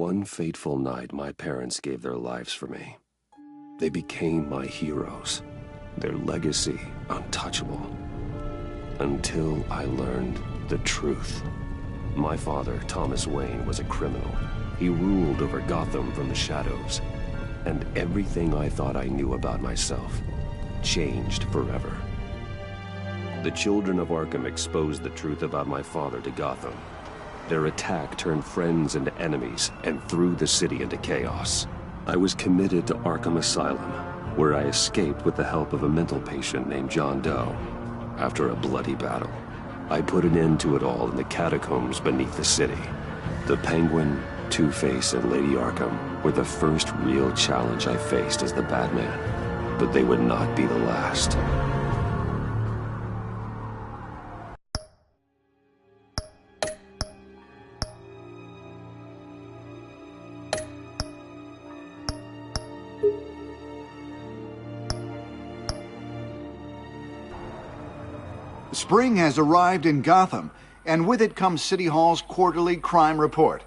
One fateful night, my parents gave their lives for me. They became my heroes, their legacy untouchable. Until I learned the truth. My father, Thomas Wayne, was a criminal. He ruled over Gotham from the shadows. And everything I thought I knew about myself changed forever. The children of Arkham exposed the truth about my father to Gotham. Their attack turned friends into enemies and threw the city into chaos. I was committed to Arkham Asylum, where I escaped with the help of a mental patient named John Doe. After a bloody battle, I put an end to it all in the catacombs beneath the city. The Penguin, Two-Face, and Lady Arkham were the first real challenge I faced as the Batman, but they would not be the last. Spring has arrived in Gotham, and with it comes City Hall's quarterly crime report.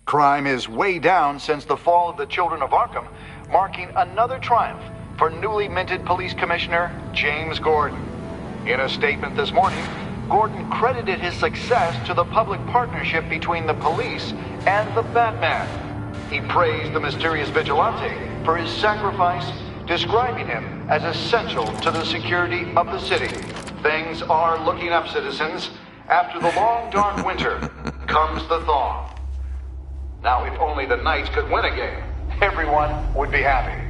Crime is way down since the fall of the Children of Arkham, marking another triumph for newly minted Police Commissioner James Gordon. In a statement this morning, Gordon credited his success to the public partnership between the police and the Batman. He praised the mysterious vigilante for his sacrifice, describing him as essential to the security of the city. Things are looking up, citizens. After the long, dark winter comes the thaw. Now, if only the Knights could win a game, everyone would be happy.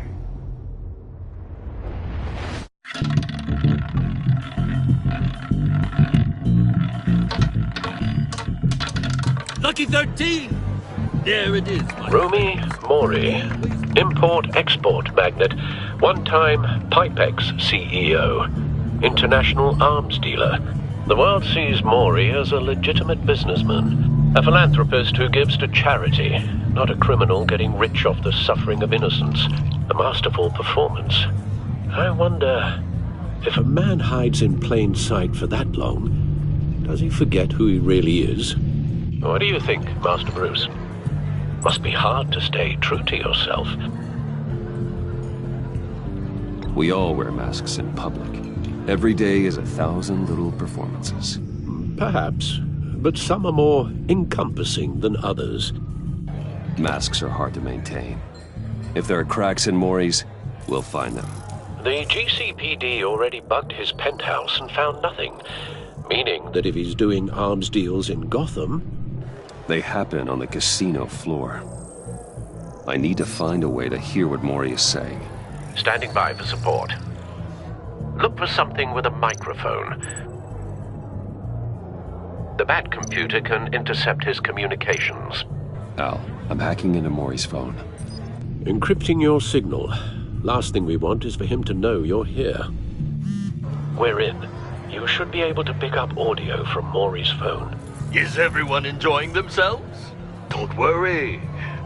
Lucky 13! There it is. Rumi Mori, import-export magnate, one-time Pipex CEO, international arms dealer. The world sees Mori as a legitimate businessman, a philanthropist who gives to charity, not a criminal getting rich off the suffering of innocence. A masterful performance. I wonder, if a man hides in plain sight for that long, does he forget who he really is? What do you think, Master Bruce? Must be hard to stay true to yourself. We all wear masks in public. Every day is 1,000 little performances. Perhaps, but some are more encompassing than others. Masks are hard to maintain. If there are cracks in Mori's, we'll find them. The GCPD already bugged his penthouse and found nothing, meaning that if he's doing arms deals in Gotham... They happen on the casino floor. I need to find a way to hear what Mori is saying. Standing by for support. Look for something with a microphone. The Bat computer can intercept his communications. Al, I'm hacking into Mori's phone. Encrypting your signal. Last thing we want is for him to know you're here. We're in. You should be able to pick up audio from Mori's phone. Is everyone enjoying themselves? Don't worry.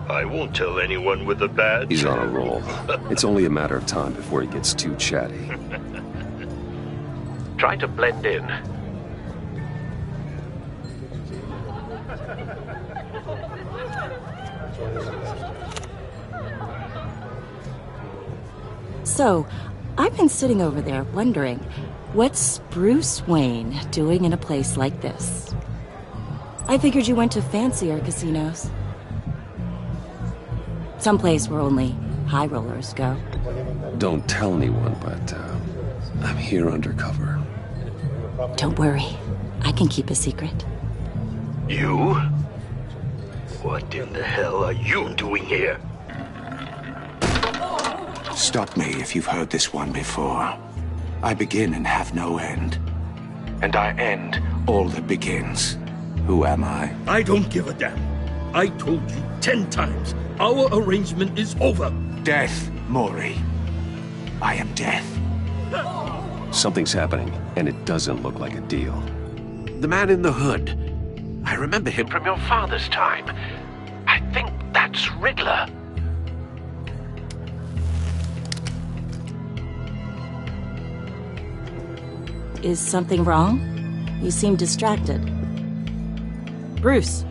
I won't tell anyone with a badge. He's on a roll. It's only a matter of time before he gets too chatty. Try to blend in. So, I've been sitting over there wondering, what's Bruce Wayne doing in a place like this? I figured you went to fancier casinos. Someplace where only high rollers go. Don't tell anyone, but I'm here undercover. Don't worry. I can keep a secret. You? What in the hell are you doing here? Stop me if you've heard this one before. I begin and have no end. And I end all that begins. Who am I? I don't give a damn. I told you 10 times. Our arrangement is over. Death, Mori. I am death. Something's happening, and it doesn't look like a deal. The man in the hood. I remember him from your father's time. I think that's Riddler. Is something wrong? You seem distracted. Bruce.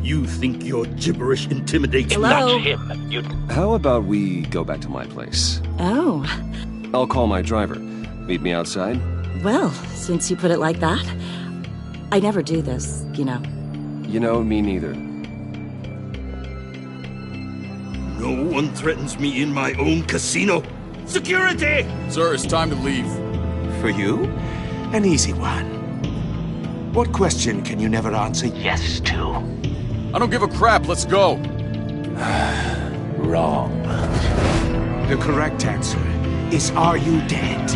You think your gibberish intimidates me? Hello? That's him. You... How about we go back to my place? Oh, I'll call my driver. Meet me outside? well, since you put it like that, I never do this, you know. You know, me neither. No one threatens me in my own casino. Security! Sir, it's time to leave. For you? An easy one. What question can you never answer yes to? I don't give a crap, let's go. Wrong. The correct answer is, are you dead?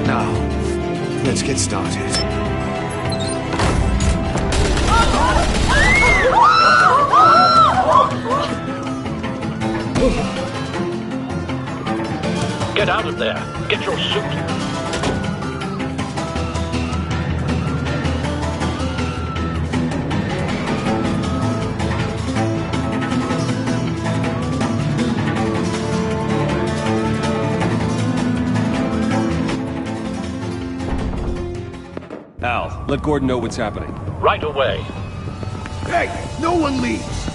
Now, let's get started. Get out of there. Get your suit. Al, let Gordon know what's happening. Right away. Hey, no one leaves!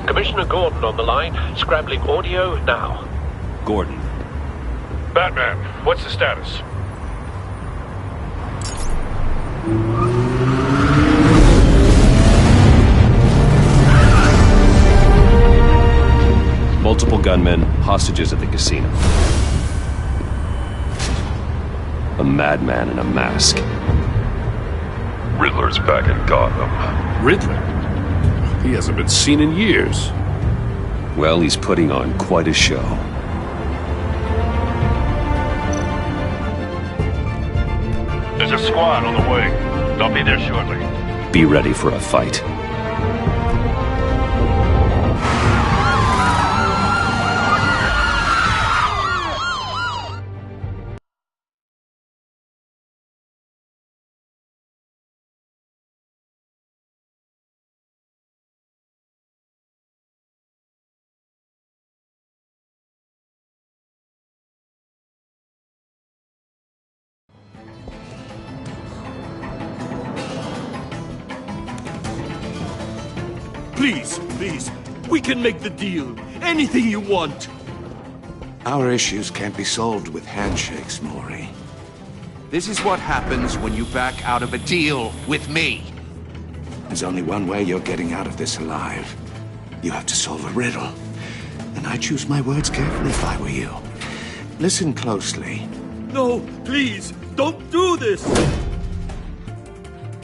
Commissioner Gordon on the line. Scrambling audio now. Gordon. Batman, what's the status? Multiple gunmen, hostages at the casino. A madman in a mask. Riddler's back in Gotham. Riddler? He hasn't been seen in years. Well, he's putting on quite a show. There's a squad on the way. They'll be there shortly. Be ready for a fight. Please, please, we can make the deal. Anything you want. Our issues can't be solved with handshakes, Maury. This is what happens when you back out of a deal with me. There's only one way you're getting out of this alive. You have to solve a riddle. And I choose my words carefully if I were you. Listen closely. No, please, don't do this.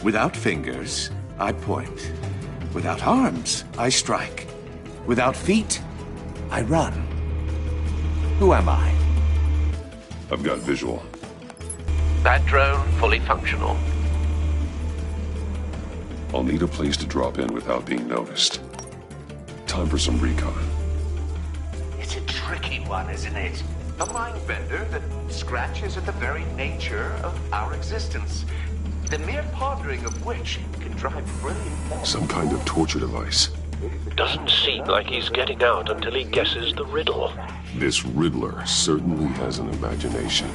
Without fingers, I point. Without arms, I strike. Without feet, I run. Who am I? I've got visual. That drone fully functional. I'll need a place to drop in without being noticed. Time for some recon. It's a tricky one, isn't it? A mind bender that scratches at the very nature of our existence. The mere pondering of which can drive brilliant thoughts. Some kind of torture device. Doesn't seem like he's getting out until he guesses the riddle. This Riddler certainly has an imagination.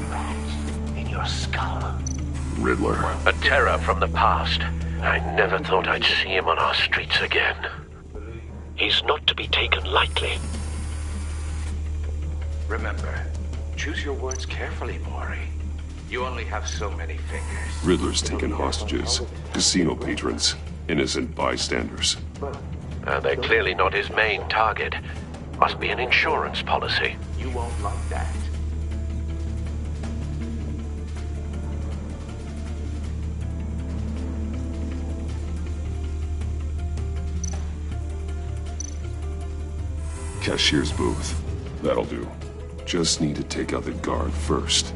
In your skull. Riddler. A terror from the past. I never thought I'd see him on our streets again. He's not to be taken lightly. Remember, choose your words carefully, Maury. You only have so many fingers. Riddler's taken hostages. Casino patrons. Innocent bystanders. They're clearly not his main target. Must be an insurance policy. You won't like that. Cashier's booth. That'll do. Just need to take out the guard first.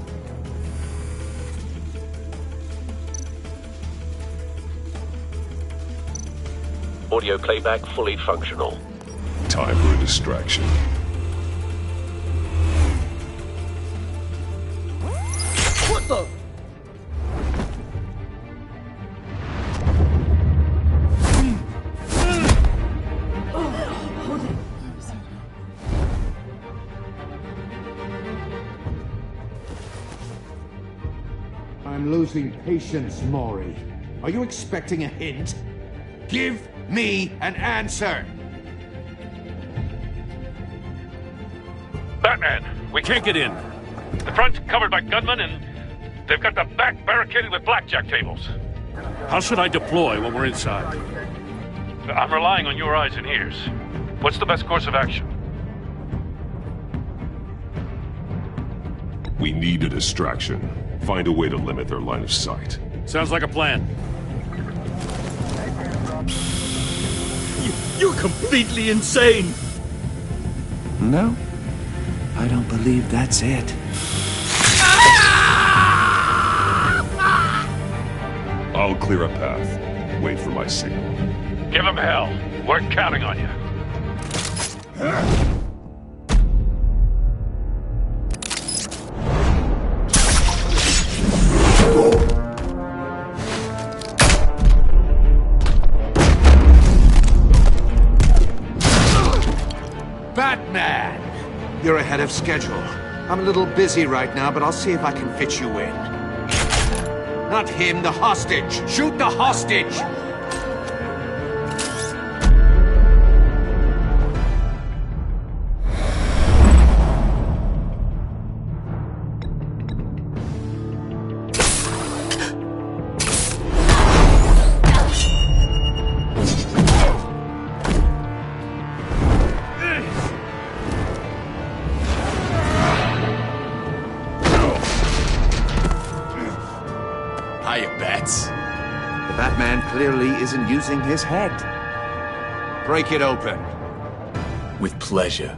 Audio playback fully functional. Time for a distraction. What the? I'm losing patience, Maury. Are you expecting a hint? Give me an answer! Batman, we can't get in. The front's covered by gunmen, and they've got the back barricaded with blackjack tables. How should I deploy when we're inside? I'm relying on your eyes and ears. What's the best course of action? We need a distraction. Find a way to limit their line of sight. Sounds like a plan. You're completely insane! No, I don't believe that's it. I'll clear a path. Wait for my signal. Give them hell. We're counting on you. Batman! You're ahead of schedule. I'm a little busy right now, but I'll see if I can fit you in. Not him, the hostage! Shoot the hostage! Hiya, Bats. The Batman clearly isn't using his head. Break it open. With pleasure.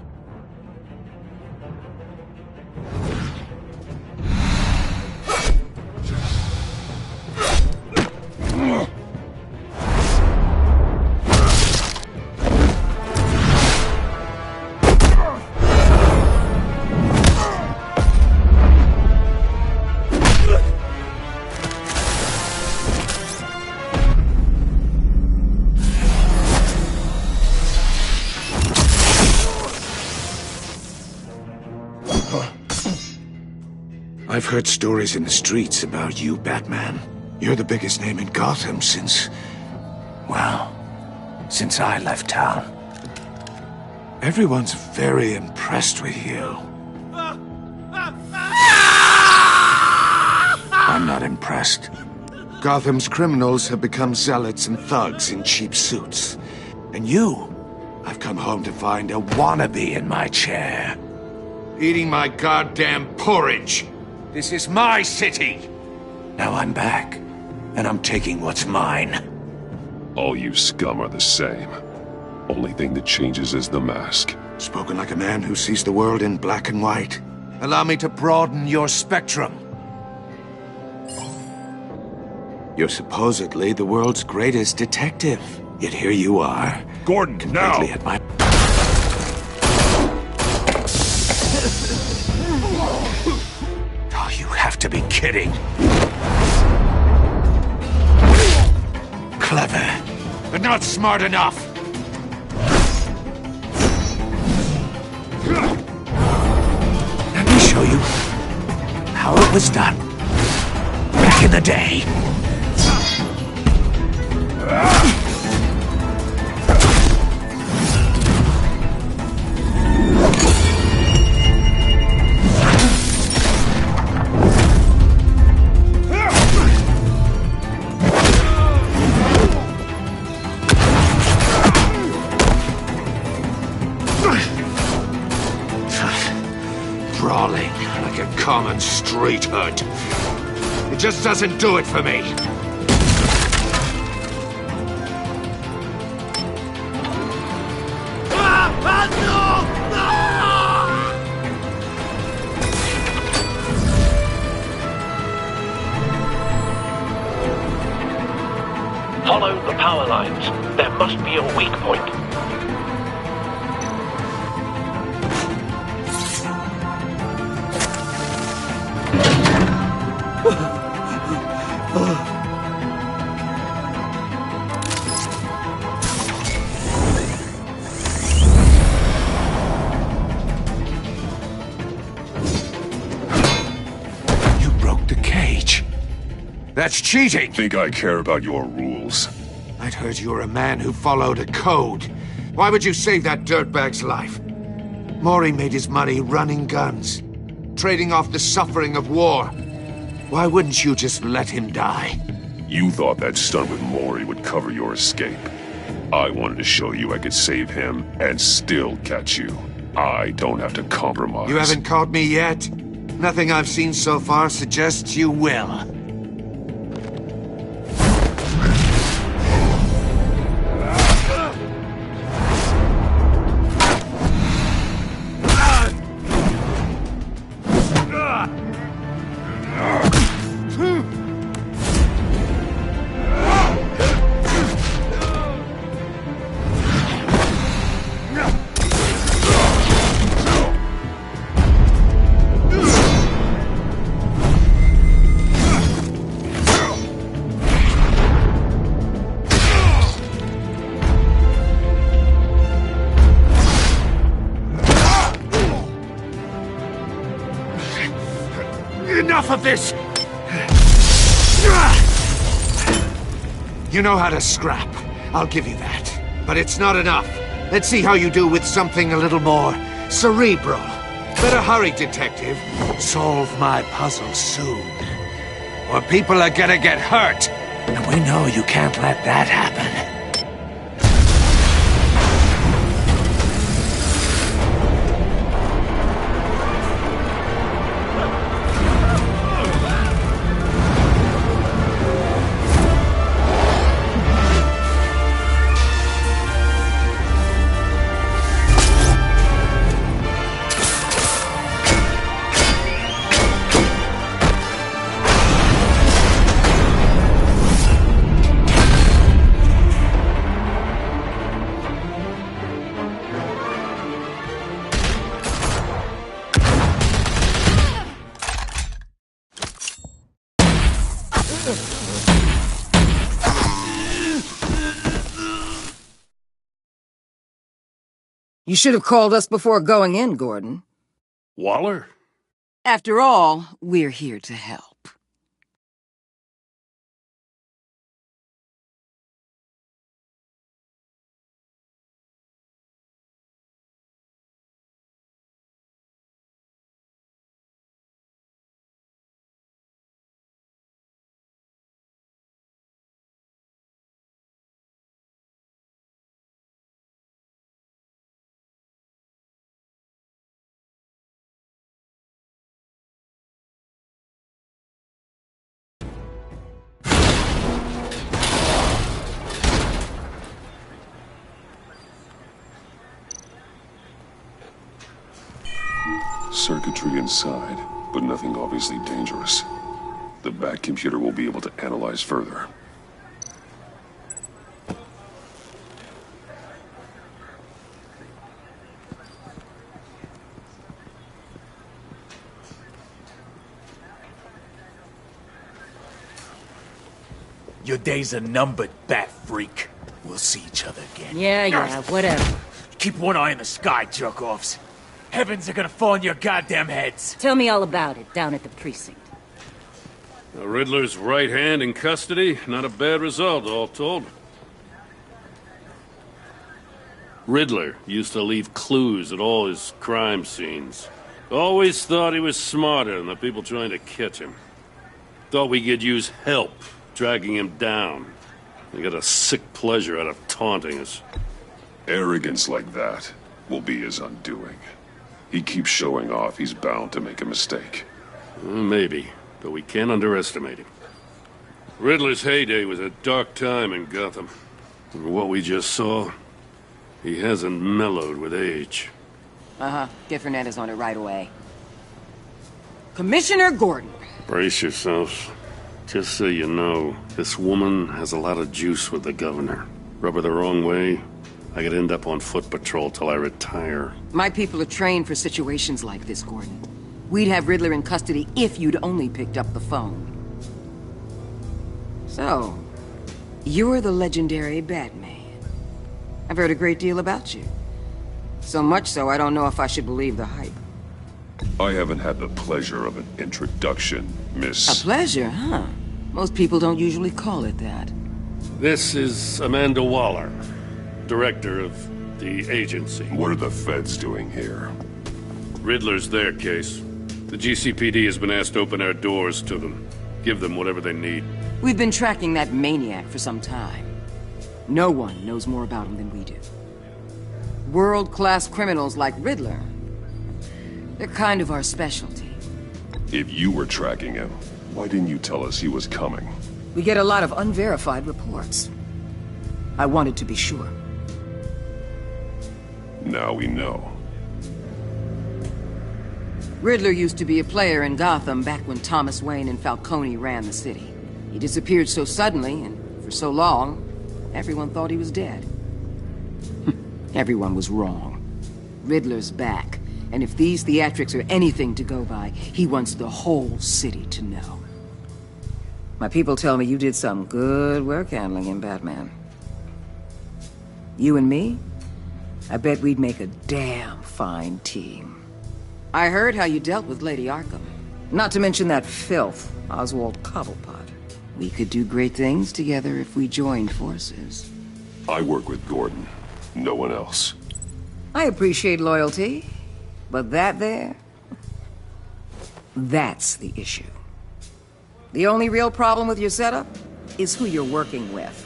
I've heard stories in the streets about you, Batman. You're the biggest name in Gotham since... well, since I left town. Everyone's very impressed with you. I'm not impressed. Gotham's criminals have become zealots and thugs in cheap suits. And you, I've come home to find a wannabe in my chair. Eating my goddamn porridge. This is my city! Now I'm back, and I'm taking what's mine. All you scum are the same. Only thing that changes is the mask. Spoken like a man who sees the world in black and white. Allow me to broaden your spectrum. You're supposedly the world's greatest detective. Yet here you are. Gordon, now! Completely at my... Oh, you have to be kidding. Clever, but not smart enough. Let me show you how it was done back in the day. Brawling like a common street hood. It just doesn't do it for me. Follow the power lines. There must be a weak point. You broke the cage. That's cheating! Think I care about your rules? I'd heard you were a man who followed a code. Why would you save that dirtbag's life? Maury made his money running guns, trading off the suffering of war. Why wouldn't you just let him die? You thought that stunt with Maury would cover your escape. I wanted to show you I could save him and still catch you. I don't have to compromise. You haven't caught me yet? Nothing I've seen so far suggests you will. Enough of this! You know how to scrap. I'll give you that. But it's not enough. Let's see how you do with something a little more cerebral. Better hurry, detective. Solve my puzzle soon. Or people are gonna get hurt. And we know you can't let that happen. You should have called us before going in, Gordon. Waller? After all, we're here to help. Circuitry inside, but nothing obviously dangerous. The back computer will be able to analyze further. Your days are numbered, bat freak. We'll see each other again. Yeah, whatever. Keep one eye in the sky, jerk-offs. Heavens are gonna fall on your goddamn heads. Tell me all about it down at the precinct. The Riddler's right hand in custody. Not a bad result, all told. Riddler used to leave clues at all his crime scenes. Always thought he was smarter than the people trying to catch him. Thought we could use help dragging him down. He got a sick pleasure out of taunting us. Arrogance like that will be his undoing. He keeps showing off, he's bound to make a mistake. Maybe, but we can't underestimate him. Riddler's heyday was a dark time in Gotham. And what we just saw, he hasn't mellowed with age. Uh-huh. Get Fernandez on it right away. Commissioner Gordon. Brace yourselves. Just so you know, this woman has a lot of juice with the governor. Rub her the wrong way, I could end up on foot patrol till I retire. My people are trained for situations like this, Gordon. We'd have Riddler in custody if you'd only picked up the phone. So, you're the legendary Batman. I've heard a great deal about you. So much so, I don't know if I should believe the hype. I haven't had the pleasure of an introduction, Miss... A pleasure, huh? Most people don't usually call it that. This is Amanda Waller, director of the agency. What are the feds doing here? Riddler's their case. The GCPD has been asked to open our doors to them. Give them whatever they need. We've been tracking that maniac for some time. No one knows more about him than we do. World-class criminals like Riddler. They're kind of our specialty. If you were tracking him, why didn't you tell us he was coming? We get a lot of unverified reports. I wanted to be sure. Now we know. Riddler used to be a player in Gotham back when Thomas Wayne and Falcone ran the city. He disappeared so suddenly and for so long, everyone thought he was dead. Everyone was wrong. Riddler's back, and if these theatrics are anything to go by, he wants the whole city to know. My people tell me you did some good work handling him, Batman. You and me? I bet we'd make a damn fine team. I heard how you dealt with Lady Arkham. Not to mention that filth, Oswald Cobblepot. We could do great things together if we joined forces. I work with Gordon. No one else. I appreciate loyalty, but that there... that's the issue. The only real problem with your setup is who you're working with.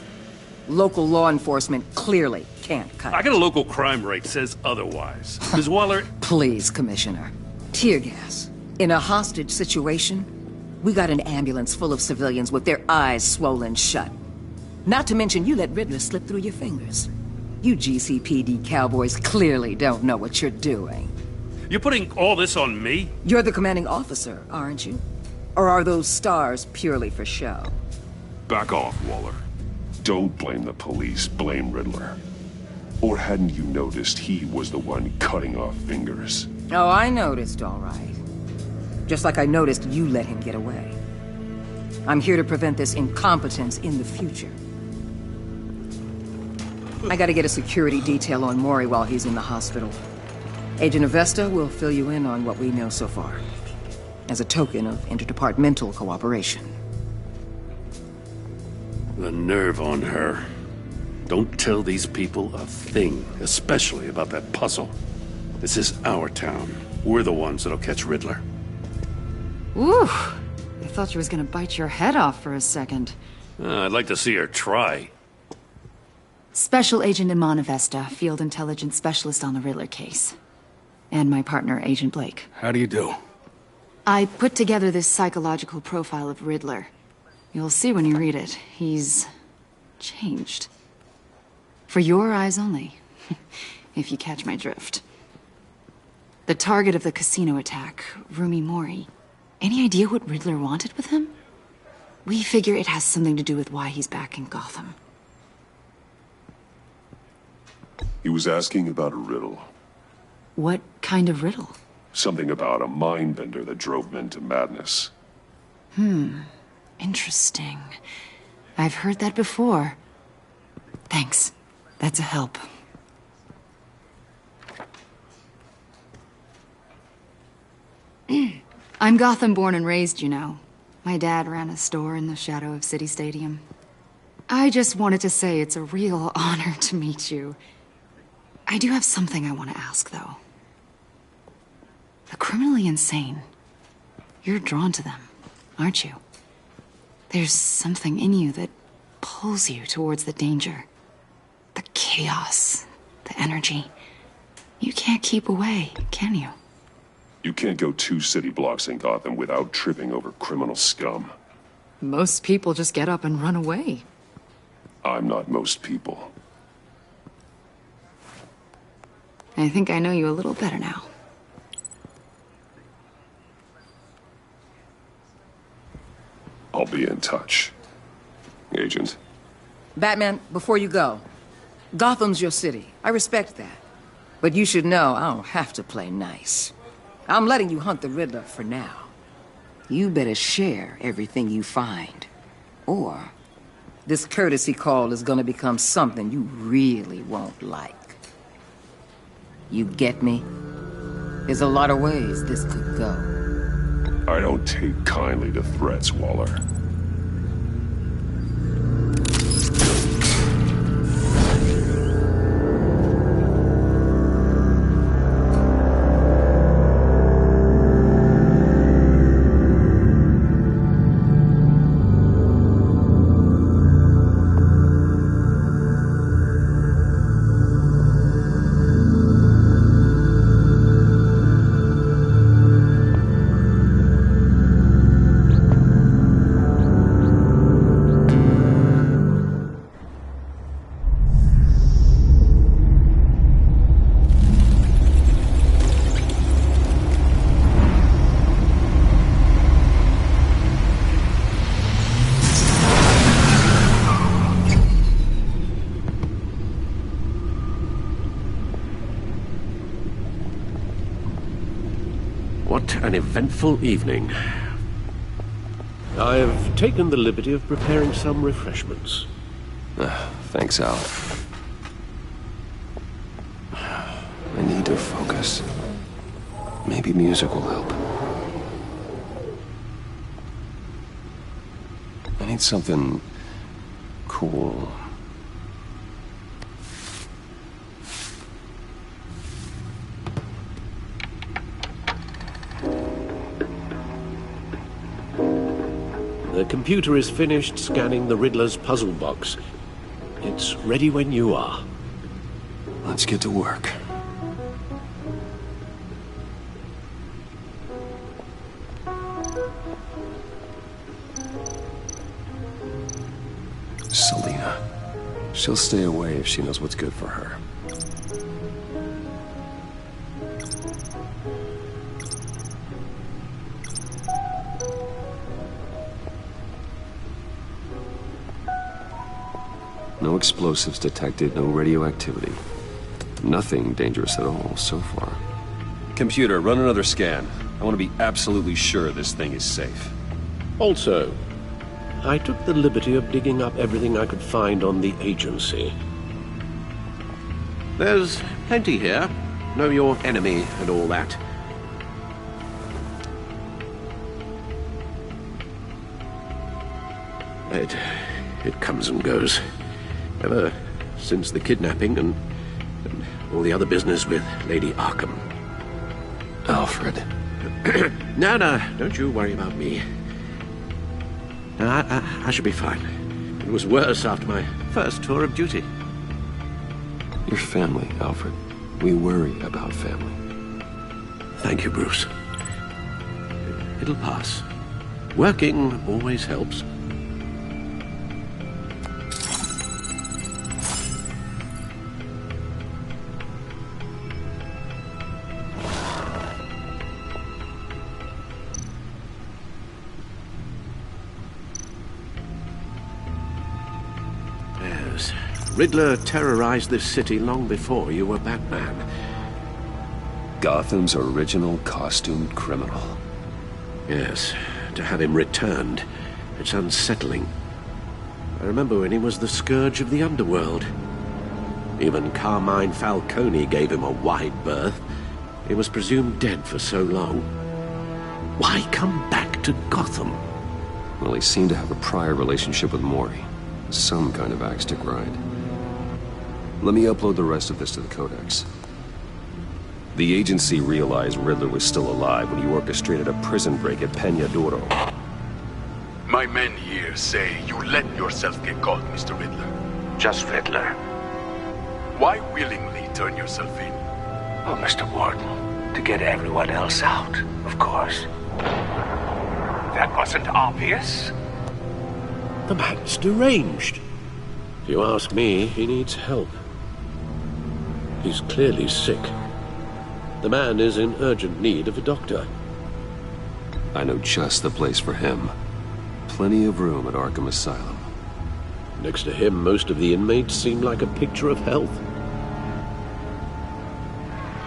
Local law enforcement clearly can't cut I got a local crime rate says otherwise. Ms. Waller... Please, Commissioner. Tear gas. In a hostage situation, we got an ambulance full of civilians with their eyes swollen shut. Not to mention you let Riddler slip through your fingers. You GCPD cowboys clearly don't know what you're doing. You're putting all this on me? You're the commanding officer, aren't you? Or are those stars purely for show? Back off, Waller. Don't blame the police, blame Riddler. Or hadn't you noticed he was the one cutting off fingers? Oh, I noticed, all right. Just like I noticed you let him get away. I'm here to prevent this incompetence in the future. I gotta get a security detail on Maury while he's in the hospital. Agent Avesta will fill you in on what we know so far, as a token of interdepartmental cooperation. The nerve on her. Don't tell these people a thing, especially about that puzzle. This is our town. We're the ones that'll catch Riddler. Ooh, I thought she was gonna bite your head off for a second. I'd like to see her try. Special Agent Iman Avesta, Field Intelligence Specialist on the Riddler case. And my partner, Agent Blake. How do you do? I put together this psychological profile of Riddler. You'll see when you read it. He's... changed. For your eyes only, if you catch my drift. The target of the casino attack, Rumi Mori. Any idea what Riddler wanted with him? We figure it has something to do with why he's back in Gotham. He was asking about a riddle. What kind of riddle? Something about a mind bender that drove men to madness. Interesting. I've heard that before. Thanks. That's a help. I'm Gotham born and raised, you know. My dad ran a store in the shadow of City Stadium. I just wanted to say it's a real honor to meet you. I do have something I want to ask, though. The criminally insane. You're drawn to them, aren't you? There's something in you that pulls you towards the danger. The chaos, the energy. You can't keep away, can you? You can't go 2 city blocks in Gotham without tripping over criminal scum. Most people just get up and run away. I'm not most people. I think I know you a little better now. I'll be in touch. Agent. Batman, before you go, Gotham's your city. I respect that. But you should know I don't have to play nice. I'm letting you hunt the Riddler for now. You better share everything you find. Or this courtesy call is gonna become something you really won't like. You get me? There's a lot of ways this could go. I don't take kindly to threats, Waller. What an eventful evening. I've taken the liberty of preparing some refreshments. Thanks, Al. I need to focus. Maybe music will help. I need something cool. The computer is finished scanning the Riddler's puzzle box. It's ready when you are. Let's get to work. Selina. She'll stay away if she knows what's good for her. No explosives detected, no radioactivity. Nothing dangerous at all so far. Computer, run another scan. I want to be absolutely sure this thing is safe. Also, I took the liberty of digging up everything I could find on the agency. There's plenty here. Know your enemy and all that. It comes and goes. Ever since the kidnapping and all the other business with Lady Arkham. Alfred. No, don't you worry about me. I should be fine. It was worse after my first tour of duty. Your family, Alfred. We worry about family. Thank you, Bruce. It'll pass. Working always helps. Riddler terrorized this city long before you were Batman. Gotham's original costumed criminal. Yes, to have him returned, it's unsettling. I remember when he was the scourge of the underworld. Even Carmine Falcone gave him a wide berth. He was presumed dead for so long. Why come back to Gotham? Well, he seemed to have a prior relationship with Mori. Some kind of axe to grind. Let me upload the rest of this to the Codex. The agency realized Riddler was still alive when he orchestrated a prison break at Peña Duro. My men here say you let yourself get caught, Mr. Riddler. Just Riddler. Why willingly turn yourself in? Oh, Mr. Warden, to get everyone else out, of course. That wasn't obvious. The man's deranged. If you ask me, he needs help. He's clearly sick. The man is in urgent need of a doctor. I know just the place for him. plenty of room at Arkham Asylum. Next to him, most of the inmates seem like a picture of health.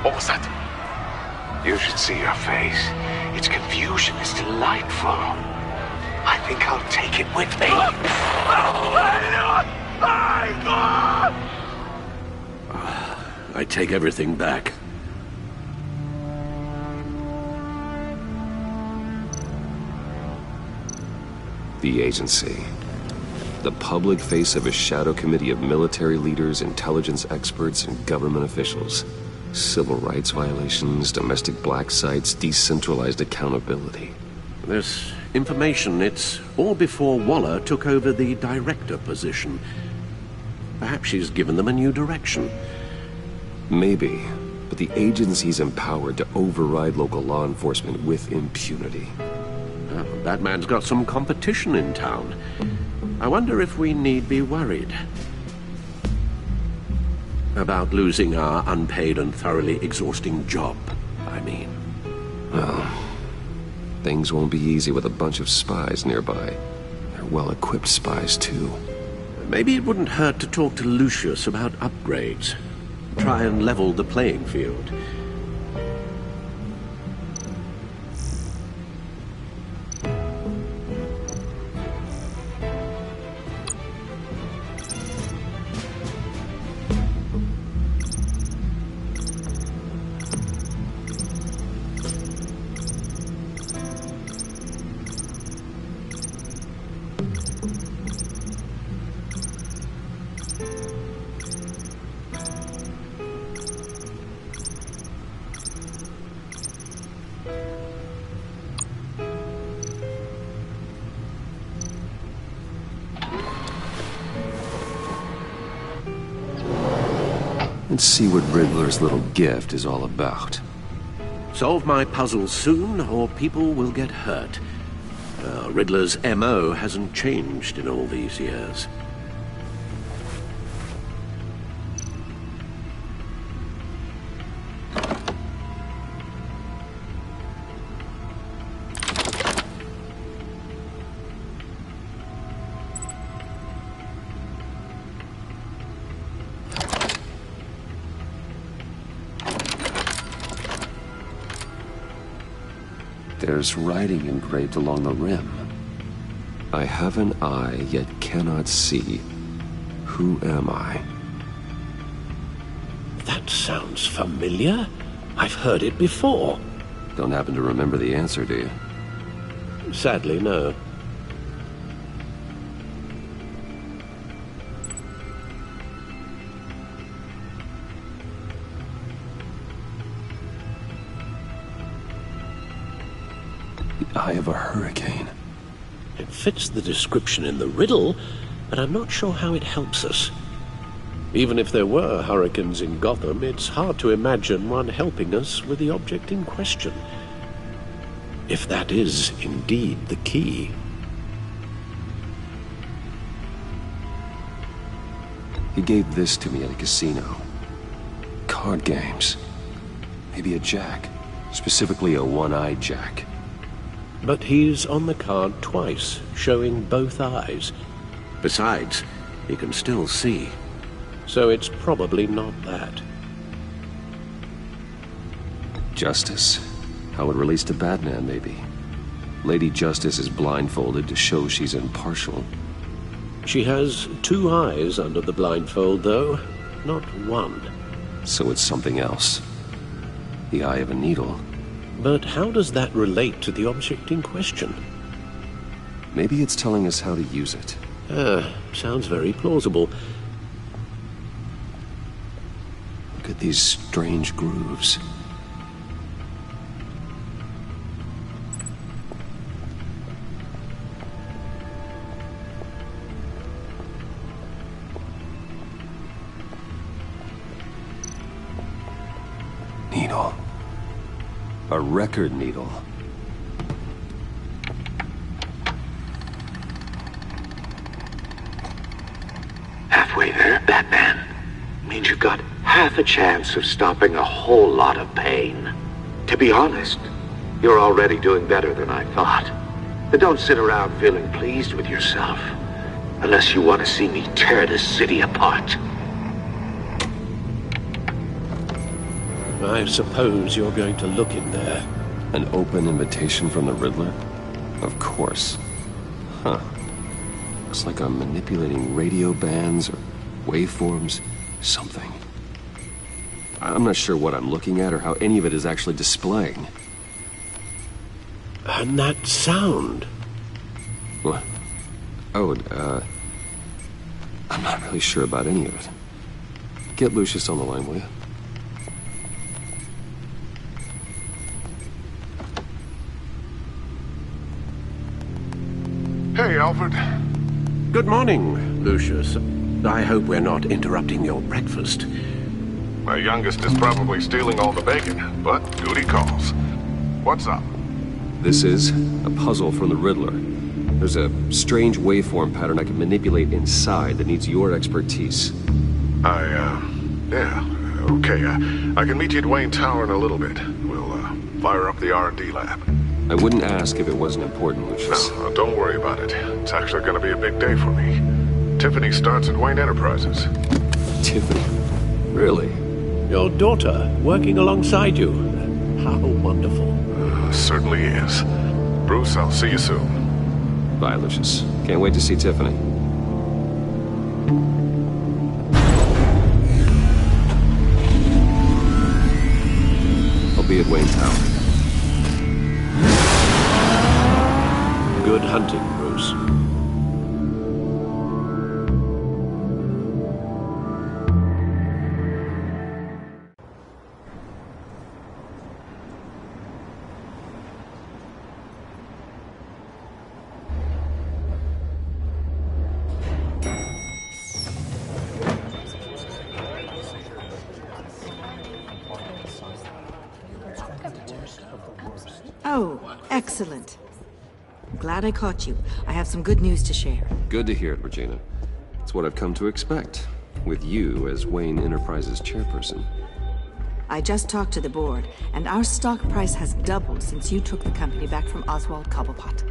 What was that? You should see your face. Its confusion is delightful. I think I'll take it with me. I take everything back. The agency. The public face of a shadow committee of military leaders, intelligence experts, and government officials. Civil rights violations, domestic black sites, decentralized accountability. This information, it's all before Waller took over the director position. Perhaps she's given them a new direction. Maybe, but the agency's empowered to override local law enforcement with impunity. Well, Batman's got some competition in town. I wonder if we need be worried about losing our unpaid and thoroughly exhausting job, I mean. Well, things won't be easy with a bunch of spies nearby. They're well-equipped spies, too. Maybe it wouldn't hurt to talk to Lucius about upgrades. Try and level the playing field. Let's see what Riddler's little gift is all about. Solve my puzzles soon, or people will get hurt. Riddler's M.O. hasn't changed in all these years. There's writing engraved along the rim. I have an eye, yet cannot see. Who am I? That sounds familiar. I've heard it before. Don't happen to remember the answer, do you? Sadly, no. Eye of a hurricane. It fits the description in the riddle, but I'm not sure how it helps us. Even if there were hurricanes in Gotham, it's hard to imagine one helping us with the object in question. If that is indeed the key. He gave this to me at a casino. Card games. Maybe a jack. Specifically a one-eyed jack. But he's on the card twice, showing both eyes. Besides, he can still see. So it's probably not that. Justice? How it relates to Batman, maybe. Lady Justice is blindfolded to show she's impartial. She has two eyes under the blindfold, though, not one. So it's something else. The eye of a needle. But how does that relate to the object in question? Maybe it's telling us how to use it. Sounds very plausible. Look at these strange grooves. Needle. A record needle. Halfway there, Batman. Means you've got half a chance of stopping a whole lot of pain. To be honest, you're already doing better than I thought. But don't sit around feeling pleased with yourself. Unless you want to see me tear this city apart. I suppose you're going to look in there. An open invitation from the Riddler? Of course. Huh. Looks like I'm manipulating radio bands or waveforms. Something. I'm not sure what I'm looking at or how any of it is actually displaying. And that sound? What? Oh, I'm not really sure about any of it. Get Lucius on the line, will you? Hey, Alfred. Good morning, Lucius. I hope we're not interrupting your breakfast. My youngest is probably stealing all the bacon, but duty calls. What's up? This is a puzzle from the Riddler. There's a strange waveform pattern I can manipulate inside that needs your expertise. Yeah, okay. I can meet you at Wayne Tower in a little bit. We'll, fire up the R&D lab. I wouldn't ask if it wasn't important, Lucius. No, don't worry about it. It's actually gonna be a big day for me. Tiffany starts at Wayne Enterprises. Tiffany? Really? Your daughter, working alongside you. How wonderful. Certainly is. Bruce, I'll see you soon. Bye, Lucius. Can't wait to see Tiffany. I'll be at Wayne Tower. Good hunting, Bruce. Oh, excellent. Glad I caught you. I have some good news to share. Good to hear it, Regina. It's what I've come to expect, with you as Wayne Enterprises chairperson. I just talked to the board, and our stock price has doubled since you took the company back from Oswald Cobblepot.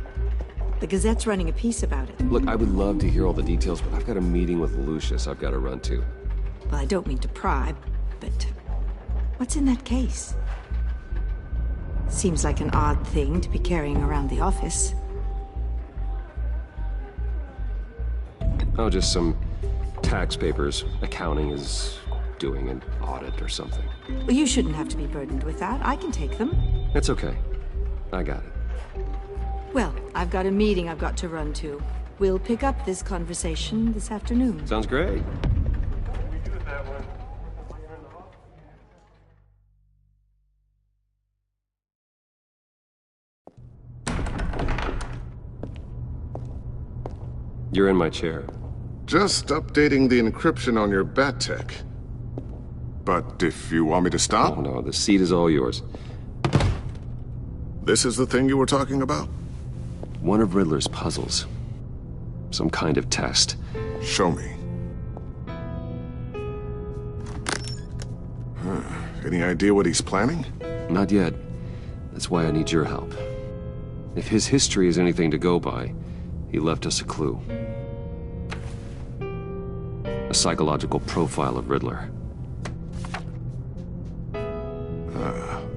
The Gazette's running a piece about it. Look, I would love to hear all the details, but I've got a meeting with Lucius I've got to run to. Well, I don't mean to pry, but what's in that case? Seems like an odd thing to be carrying around the office. Oh, just some tax papers. Accounting is doing an audit or something. Well, you shouldn't have to be burdened with that. I can take them. It's okay. I got it. Well, I've got a meeting I've got to run to. We'll pick up this conversation this afternoon. Sounds great. You're in my chair. Just updating the encryption on your bat tech. But if you want me to stop? Oh, no, the seat is all yours. This is the thing you were talking about? One of Riddler's puzzles. Some kind of test. Show me. Any idea what he's planning? Not yet. That's why I need your help. If his history is anything to go by, he left us a clue. A psychological profile of Riddler.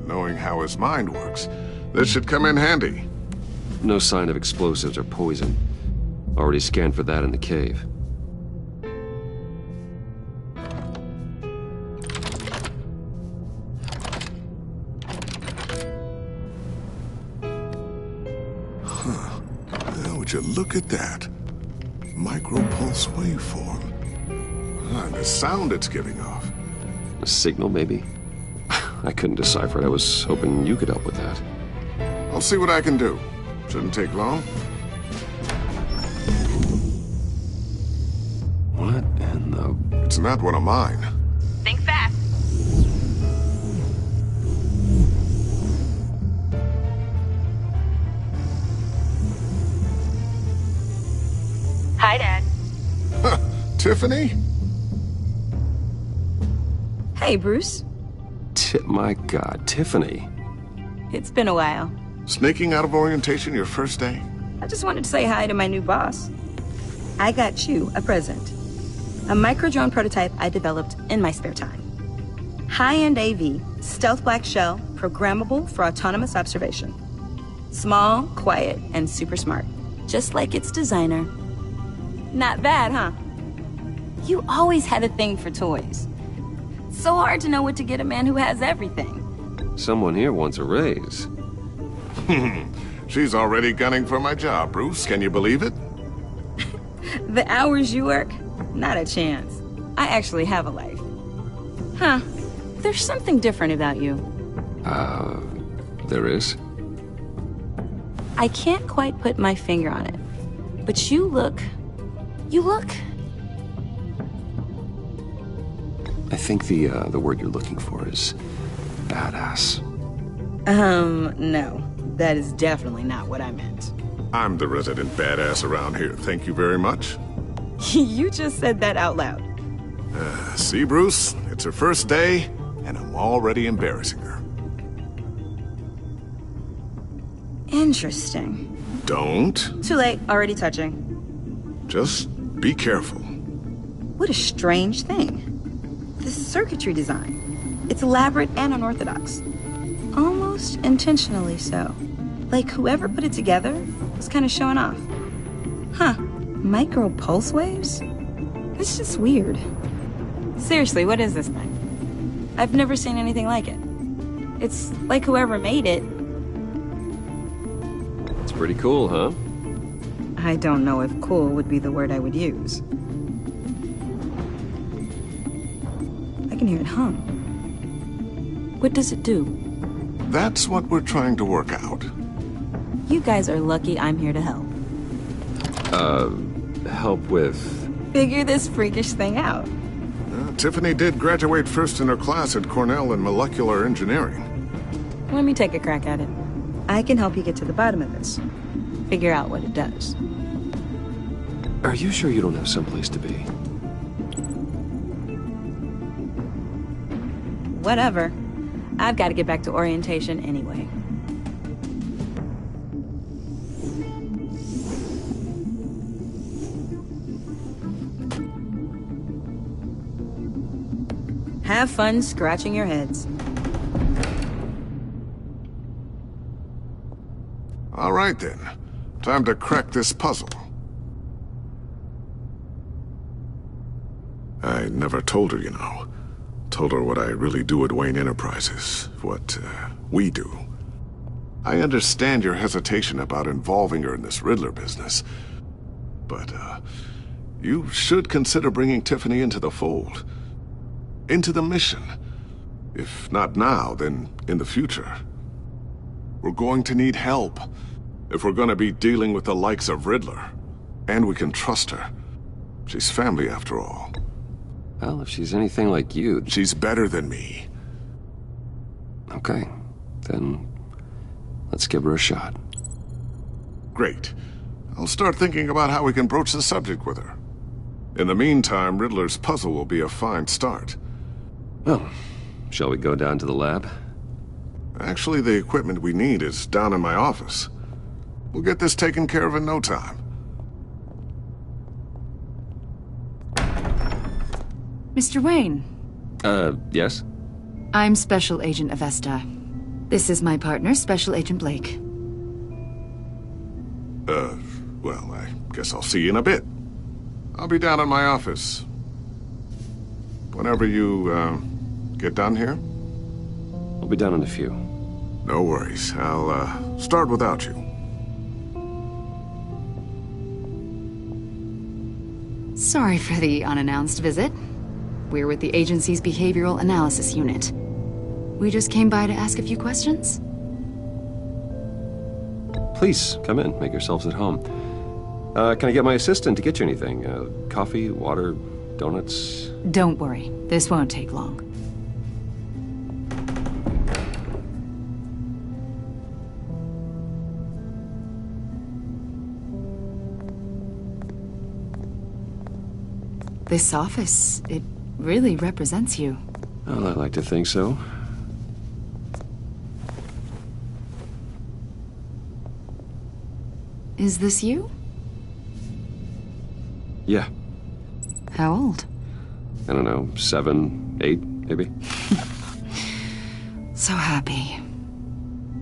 Knowing how his mind works, this should come in handy. No sign of explosives or poison. Already scanned for that in the cave. Would you look at that? Micropulse waveform. And the sound it's giving off. A signal, maybe? I couldn't decipher it. I was hoping you could help with that. I'll see what I can do. Shouldn't take long. What in the... It's not one of mine. Think fast. Hi, Dad. Tiffany? Hey, Bruce. My God, Tiffany. It's been a while. Sneaking out of orientation your first day? I just wanted to say hi to my new boss. I got you a present. A micro-drone prototype I developed in my spare time. High-end AV, stealth black shell, programmable for autonomous observation. Small, quiet, and super smart. Just like its designer. Not bad, huh? You always had a thing for toys. So hard to know what to get a man who has everything. Someone here wants a raise. She's already gunning for my job, Bruce. Can you believe it? The hours you work? Not a chance. I actually have a life. Huh. There's something different about you. There is? I can't quite put my finger on it. But you look... I think the word you're looking for is badass. No. That is definitely not what I meant. I'm the resident badass around here. Thank you very much. You just said that out loud. See, Bruce? It's her first day, and I'm already embarrassing her. Interesting. Don't. Too late. Already touching. Just be careful. What a strange thing. The circuitry design. It's elaborate and unorthodox. Almost intentionally so. Like whoever put it together was kind of showing off. Huh. Micro pulse waves? It's just weird. Seriously, what is this thing? I've never seen anything like it. It's like whoever made it. It's pretty cool, huh? I don't know if cool would be the word I would use. I can hear it hum. What does it do? That's what we're trying to work out. You guys are lucky I'm here to help. Help with... Figure this freakish thing out. Tiffany did graduate first in her class at Cornell in molecular engineering. Let me take a crack at it. I can help you get to the bottom of this. Figure out what it does. Are you sure you don't have someplace to be? Whatever. I've got to get back to orientation anyway. Have fun scratching your heads. All right, then. Time to crack this puzzle. I never told her, you know. Told her what I really do at Wayne Enterprises. What, we do. I understand your hesitation about involving her in this Riddler business. But, you should consider bringing Tiffany into the fold. Into the mission. If not now, then in the future. We're going to need help if we're going to be dealing with the likes of Riddler. And we can trust her. She's family after all. Well, if she's anything like you... She's better than me. Okay. Then let's give her a shot. Great. I'll start thinking about how we can broach the subject with her. In the meantime, Riddler's puzzle will be a fine start. Well, shall we go down to the lab? Actually, the equipment we need is down in my office. We'll get this taken care of in no time. Mr. Wayne. Yes? I'm Special Agent Avesta. This is my partner, Special Agent Blake. Well, I guess I'll see you in a bit. I'll be down in my office. Whenever you, get done here? We'll be done in a few. No worries. I'll, start without you. Sorry for the unannounced visit. We're with the agency's Behavioral Analysis Unit. We just came by to ask a few questions. Please, come in. Make yourselves at home. Can I get my assistant to get you anything? Coffee, water, donuts? Don't worry. This won't take long. This office, it really represents you. Well, I like to think so. Is this you? Yeah. How old? I don't know, 7, 8, maybe? So happy.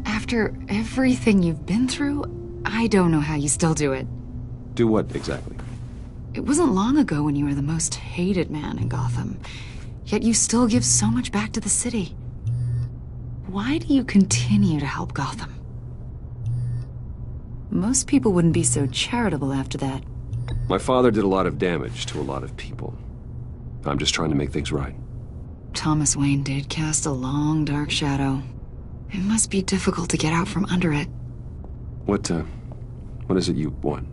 After everything you've been through, I don't know how you still do it. Do what, exactly? It wasn't long ago when you were the most hated man in Gotham, yet you still give so much back to the city. Why do you continue to help Gotham? Most people wouldn't be so charitable after that. My father did a lot of damage to a lot of people. I'm just trying to make things right. Thomas Wayne did cast a long, dark shadow. It must be difficult to get out from under it. What is it you want?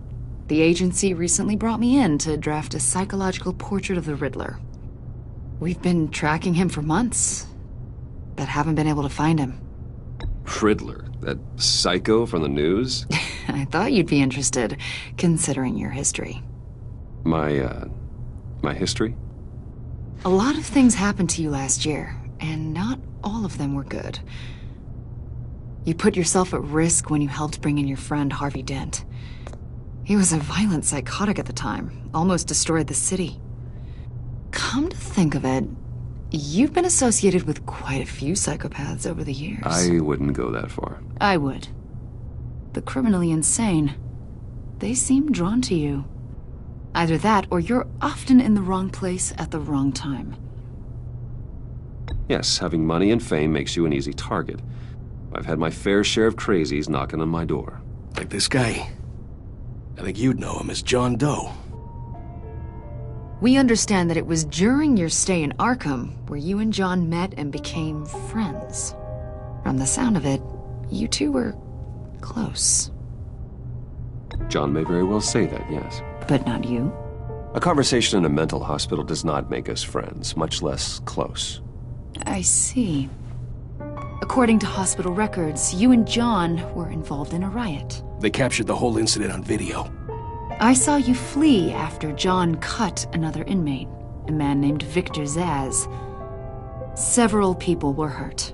The agency recently brought me in to draft a psychological portrait of the Riddler. We've been tracking him for months, but haven't been able to find him. Riddler? That psycho from the news? I thought you'd be interested, considering your history. My history? A lot of things happened to you last year, and not all of them were good. You put yourself at risk when you helped bring in your friend Harvey Dent. He was a violent psychotic at the time, almost destroyed the city. Come to think of it, you've been associated with quite a few psychopaths over the years. I wouldn't go that far. I would. The criminally insane. They seem drawn to you. Either that, or you're often in the wrong place at the wrong time. Yes, having money and fame makes you an easy target. I've had my fair share of crazies knocking on my door. Like this guy. I think you'd know him as John Doe. We understand that it was during your stay in Arkham where you and John met and became friends. From the sound of it, you two were close. John may very well say that, yes. But not you? A conversation in a mental hospital does not make us friends, much less close. I see. According to hospital records, you and John were involved in a riot. They captured the whole incident on video. I saw you flee after John cut another inmate, a man named Victor Zaz. Several people were hurt.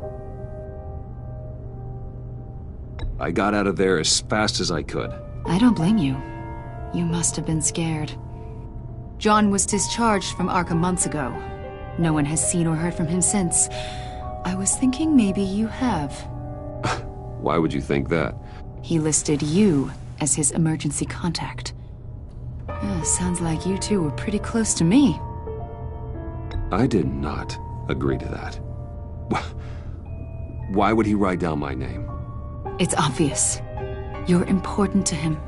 I got out of there as fast as I could. I don't blame you. You must have been scared. John was discharged from Arkham months ago. No one has seen or heard from him since. I was thinking maybe you have. Why would you think that? He listed you as his emergency contact. Sounds like you two were pretty close to me. I did not agree to that. Why would he write down my name? It's obvious. You're important to him.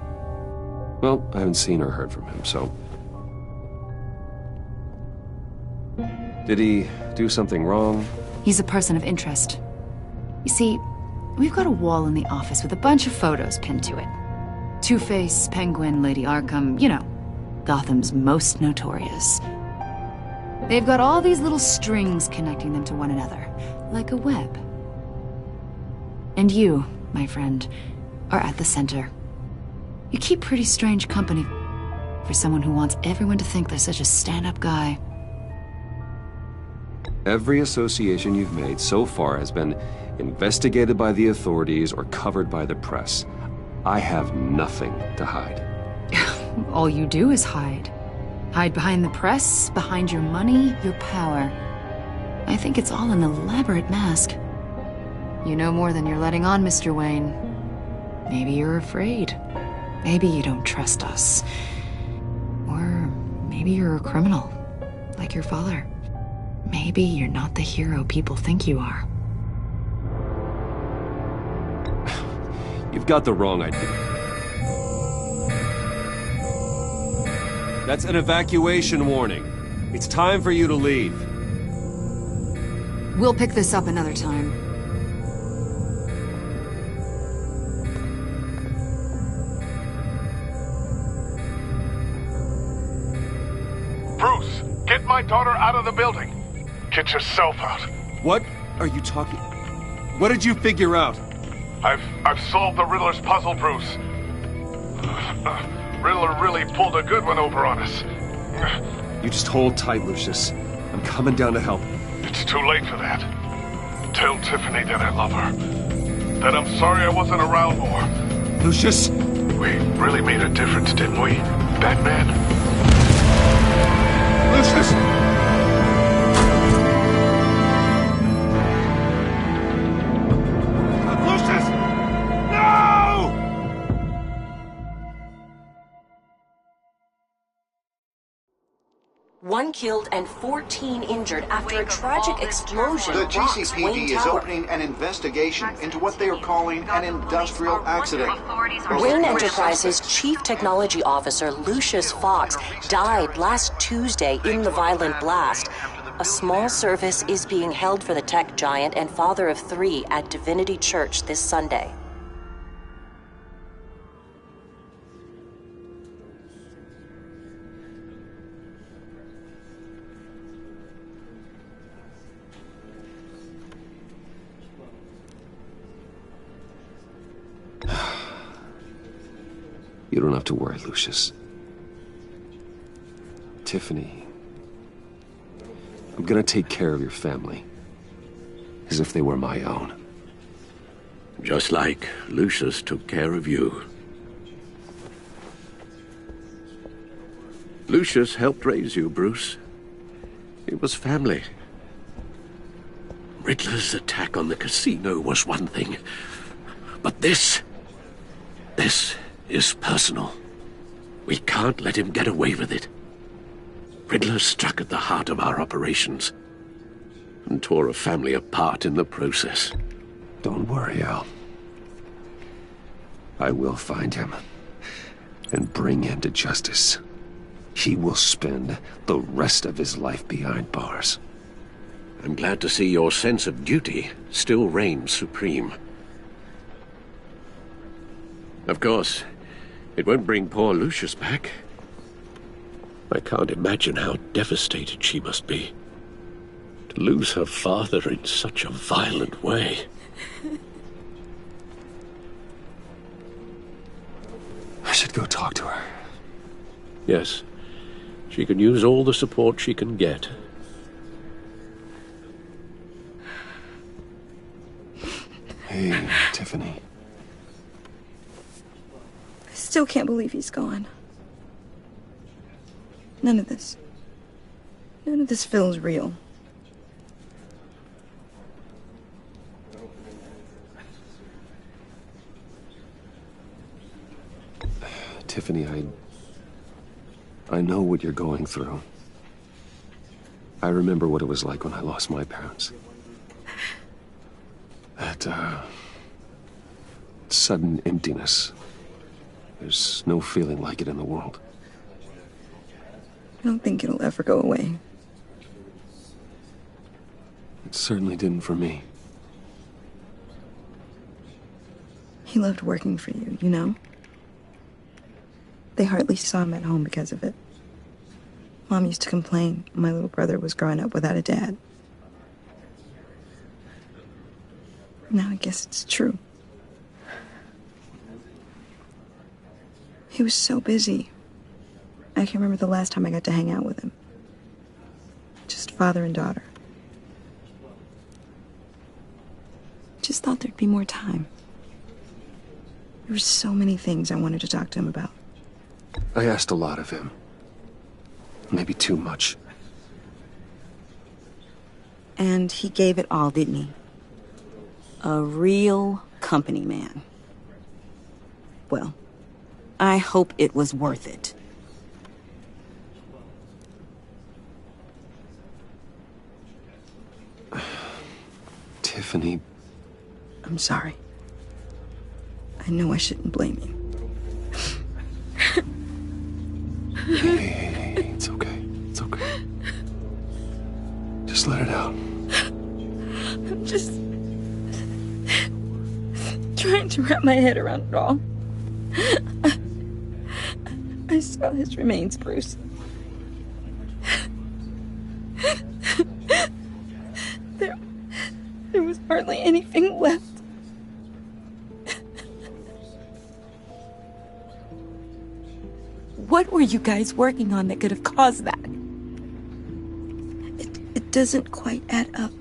Well, I haven't seen or heard from him, so... Did he do something wrong? He's a person of interest. You see, we've got a wall in the office with a bunch of photos pinned to it. Two-Face, Penguin, Lady Arkham, you know, Gotham's most notorious. They've got all these little strings connecting them to one another, like a web. And you, my friend, are at the center. You keep pretty strange company for someone who wants everyone to think they're such a stand-up guy. Every association you've made so far has been investigated by the authorities or covered by the press. I have nothing to hide. All you do is hide. Hide behind the press, behind your money, your power. I think it's all an elaborate mask. You know more than you're letting on, Mr. Wayne. Maybe you're afraid. Maybe you don't trust us. Or maybe you're a criminal, like your father. Maybe you're not the hero people think you are. You've got the wrong idea. That's an evacuation warning. It's time for you to leave. We'll pick this up another time. Bruce, get my daughter out of the building. Get yourself out. What are you talking? What did you figure out? I've solved the Riddler's puzzle, Bruce. Riddler really pulled a good one over on us. You just hold tight, Lucius. I'm coming down to help. It's too late for that. Tell Tiffany that I love her. That I'm sorry I wasn't around more. Lucius! We really made a difference, didn't we, Batman? Lucius! Lucius! No! One killed and 14 injured after a tragic explosion. The rocks GCPD Wayne is Tower. opening an investigation into what they are calling an industrial accident. Wayne Enterprises' chief technology officer, Lucius Fox, died last Tuesday in the violent blast. A small service is being held for the tech giant and father of 3 at Divinity Church this Sunday. You don't have to worry, Lucius. Tiffany, I'm gonna take care of your family. As if they were my own. Just like Lucius took care of you. Lucius helped raise you, Bruce. It was family. Riddler's attack on the casino was one thing. But this is personal. We can't let him get away with it. Riddler struck at the heart of our operations and tore a family apart in the process. Don't worry, Al. I will find him and bring him to justice. He will spend the rest of his life behind bars. I'm glad to see your sense of duty still reigns supreme. Of course, it won't bring poor Lucius back. I can't imagine how devastated she must be. To lose her father in such a violent way. I should go talk to her. Yes, she can use all the support she can get. Hey, Tiffany. I still can't believe he's gone. None of this feels real. Tiffany, I know what you're going through. I remember what it was like when I lost my parents. That, sudden emptiness. There's no feeling like it in the world. I don't think it'll ever go away. It certainly didn't for me. He loved working for you, you know? They hardly saw him at home because of it. Mom used to complain my little brother was growing up without a dad. Now I guess it's true. He was so busy. I can't remember the last time I got to hang out with him. Just father and daughter. Just thought there'd be more time. There were so many things I wanted to talk to him about. I asked a lot of him. Maybe too much. And he gave it all, didn't he? A real company man. Well, I hope it was worth it. Tiffany. I'm sorry. I know I shouldn't blame you. Hey, it's okay. It's okay. Just let it out. I'm just trying to wrap my head around it all. I saw his remains, Bruce. There was hardly anything left. What were you guys working on that could have caused that? It doesn't quite add up.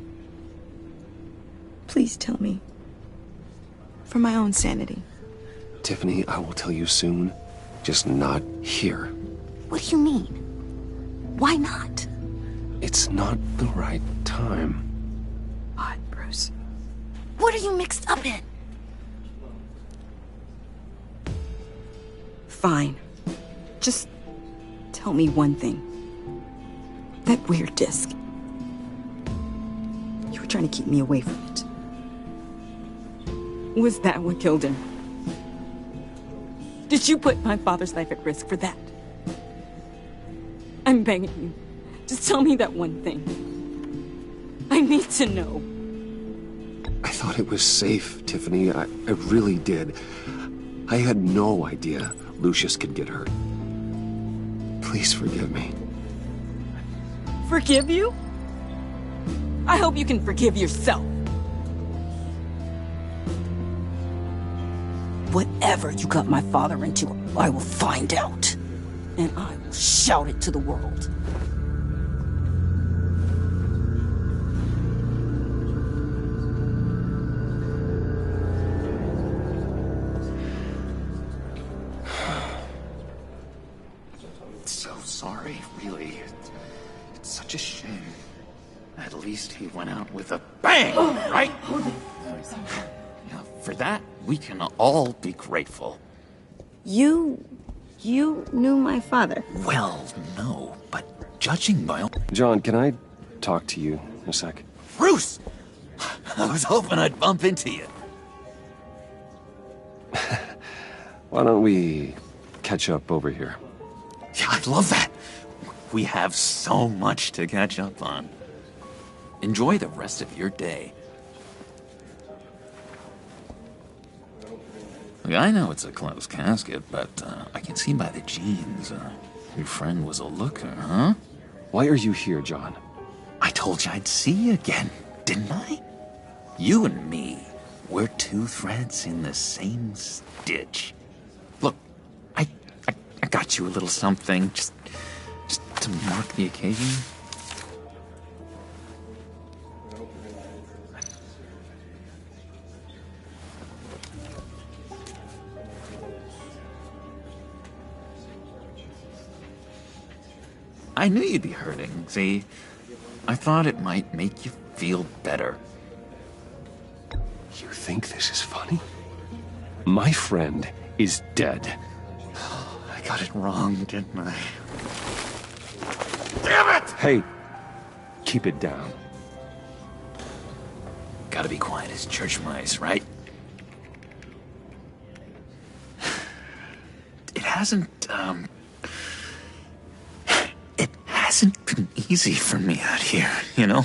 Please tell me. For my own sanity. Tiffany, I will tell you soon. Just not here. What do you mean? Why not? It's not the right time. What, Bruce? What are you mixed up in? Fine. Just tell me one thing. That weird disc. You were trying to keep me away from it. Was that what killed him? Did you put my father's life at risk for that? I'm begging you. Just tell me that one thing. I need to know. I thought it was safe, Tiffany. I really did. I had no idea Lucius could get hurt. Please forgive me. Forgive you? I hope you can forgive yourself. Whatever you got my father into, I will find out. And I will shout it to the world. So sorry, really. It's such a shame. At least he went out with a bang, right? Now, for that, we can all be grateful. You knew my father? Well, no, but judging by all... John, can I talk to you a sec? Bruce! I was hoping I'd bump into you. Why don't we catch up over here? Yeah, I'd love that. We have so much to catch up on. Enjoy the rest of your day. Look, I know it's a closed casket, but I can see by the jeans, your friend was a looker, huh? Why are you here, John? I told you I'd see you again, didn't I? You and me, we're two threads in the same stitch. Look, I got you a little something, just to mark the occasion. I knew you'd be hurting, see? I thought it might make you feel better. You think this is funny? My friend is dead. I got it wrong, didn't I? Damn it! Hey, keep it down. Gotta be quiet as church mice, right? It hasn't been easy for me out here, you know?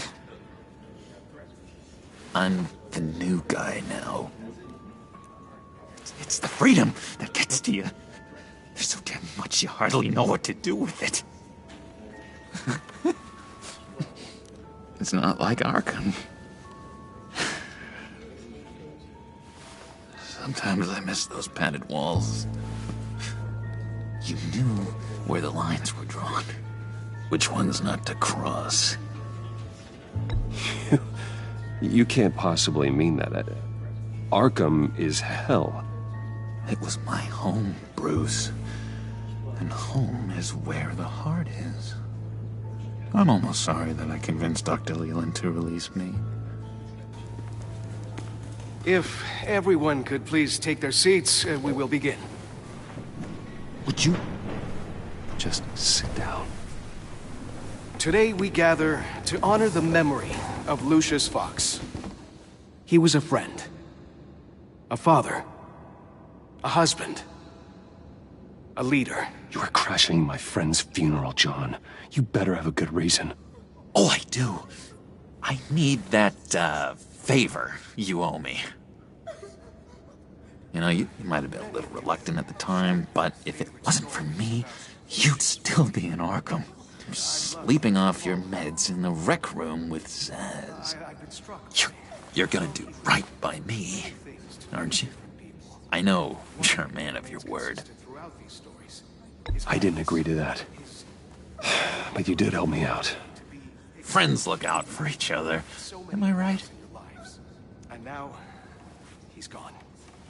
I'm the new guy now. It's the freedom that gets to you. There's so damn much you hardly know what to do with it. It's not like Arkham. Sometimes I miss those padded walls. You knew where the lines were drawn. Which ones not to cross. You can't possibly mean that. Arkham is hell. It was my home, Bruce. And home is where the heart is. I'm almost sorry that I convinced Dr. Leland to release me. If everyone could please take their seats, we will begin. Would you just sit down? Today we gather to honor the memory of Lucius Fox. He was a friend, a father, a husband, a leader. You are crashing my friend's funeral, John. You better have a good reason. Oh, I do. I need that, favor you owe me. You know, you might have been a little reluctant at the time, but if it wasn't for me, you'd still be in Arkham. Sleeping off your meds in the rec room with Zaz. You're gonna do right by me, aren't you? I know you're a man of your word. I didn't agree to that. But you did help me out. Friends look out for each other. Am I right? And now, he's gone.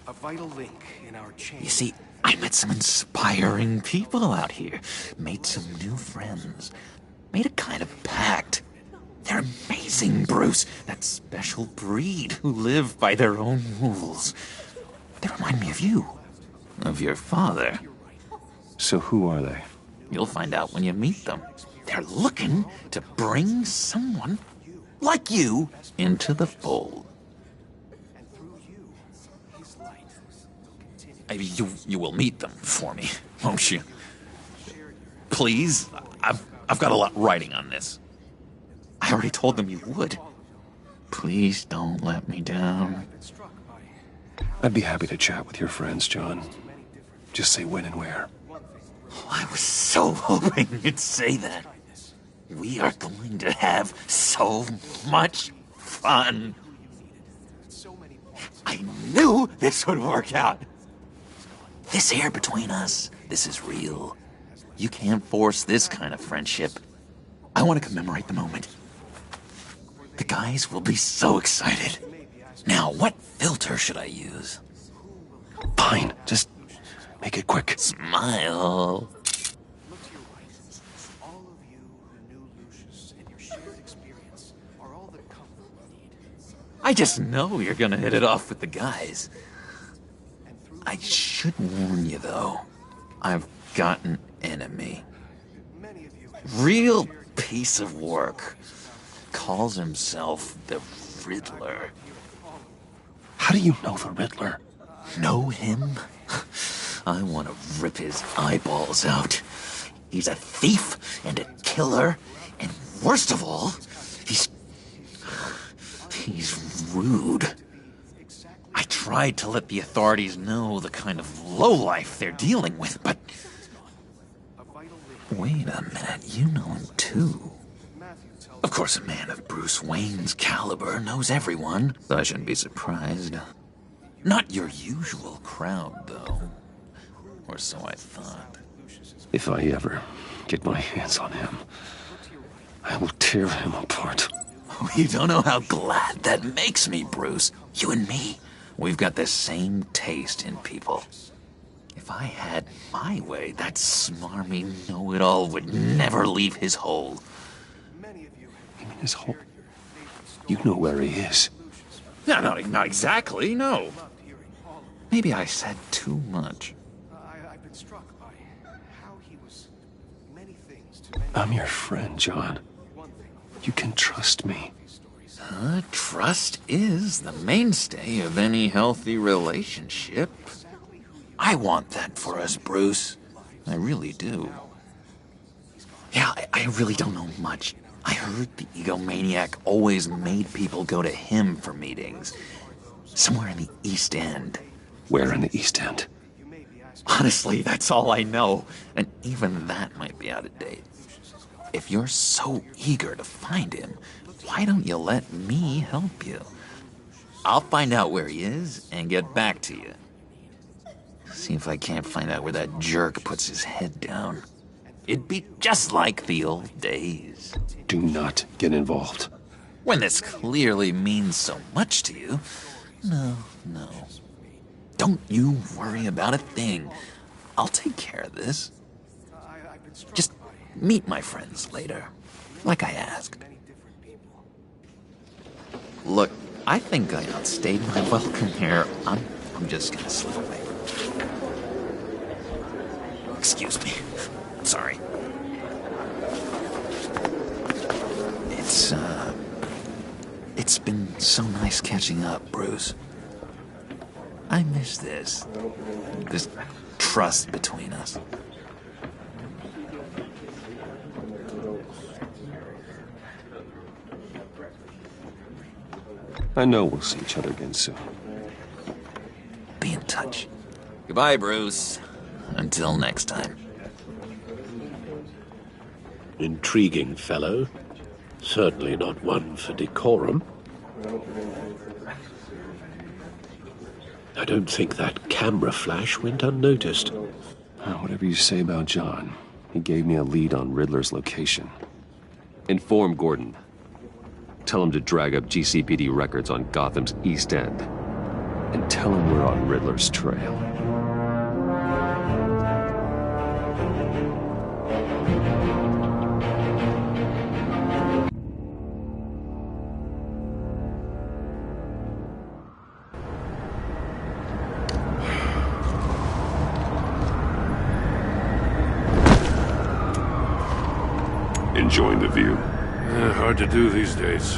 A vital link in our chain. You see, I met some inspiring people out here. Made some new friends. Made a kind of pact. They're amazing, Bruce. That special breed who live by their own rules. They remind me of you. Of your father. So who are they? You'll find out when you meet them. They're looking to bring someone like you into the fold. You will meet them for me, won't you? Please? I've got a lot riding on this. I already told them you would. Please don't let me down. I'd be happy to chat with your friends, John. Just say when and where. Oh, I was so hoping you'd say that. We are going to have so much fun. I knew this would work out. This air between us, this is real. You can't force this kind of friendship. I want to commemorate the moment. The guys will be so excited. Now, what filter should I use? Fine, just make it quick. Smile. I just know you're gonna hit it off with the guys. I should warn you, though. I've got an enemy. Real piece of work. Calls himself the Riddler. How do you know the Riddler? Know him? I want to rip his eyeballs out. He's a thief and a killer, and worst of all, he's rude. I tried to let the authorities know the kind of lowlife they're dealing with, but... Wait a minute, you know him too. Of course, a man of Bruce Wayne's caliber knows everyone, so I shouldn't be surprised. Not your usual crowd, though. Or so I thought. If I ever get my hands on him, I will tear him apart. You don't know how glad that makes me, Bruce. You and me, we've got the same taste in people. If I had my way, that smarmy know-it-all would never leave his hole. You mean his hole? You know where he is. No, not exactly, no. Maybe I said too much. I'm your friend, John. You can trust me. Trust is the mainstay of any healthy relationship. I want that for us, Bruce. I really do. Yeah, I really don't know much. I heard the egomaniac always made people go to him for meetings. Somewhere in the East End. Where in the East End? Honestly, that's all I know. And even that might be out of date. If you're so eager to find him, why don't you let me help you? I'll find out where he is and get back to you. See if I can't find out where that jerk puts his head down. It'd be just like the old days. Do not get involved. When this clearly means so much to you. No. Don't you worry about a thing. I'll take care of this. Just meet my friends later, like I asked. Look, I think I outstayed my welcome here. I'm just gonna slip away. Excuse me. I'm sorry. It's been so nice catching up, Bruce. I miss this trust between us. I know we'll see each other again soon. Be in touch. Goodbye, Bruce. Until next time. Intriguing fellow. Certainly not one for decorum. I don't think that camera flash went unnoticed. Whatever you say about John, he gave me a lead on Riddler's location. Inform Gordon. Tell him to drag up GCPD records on Gotham's East End. and tell him we're on Riddler's trail. Enjoying the view? Hard to do these days.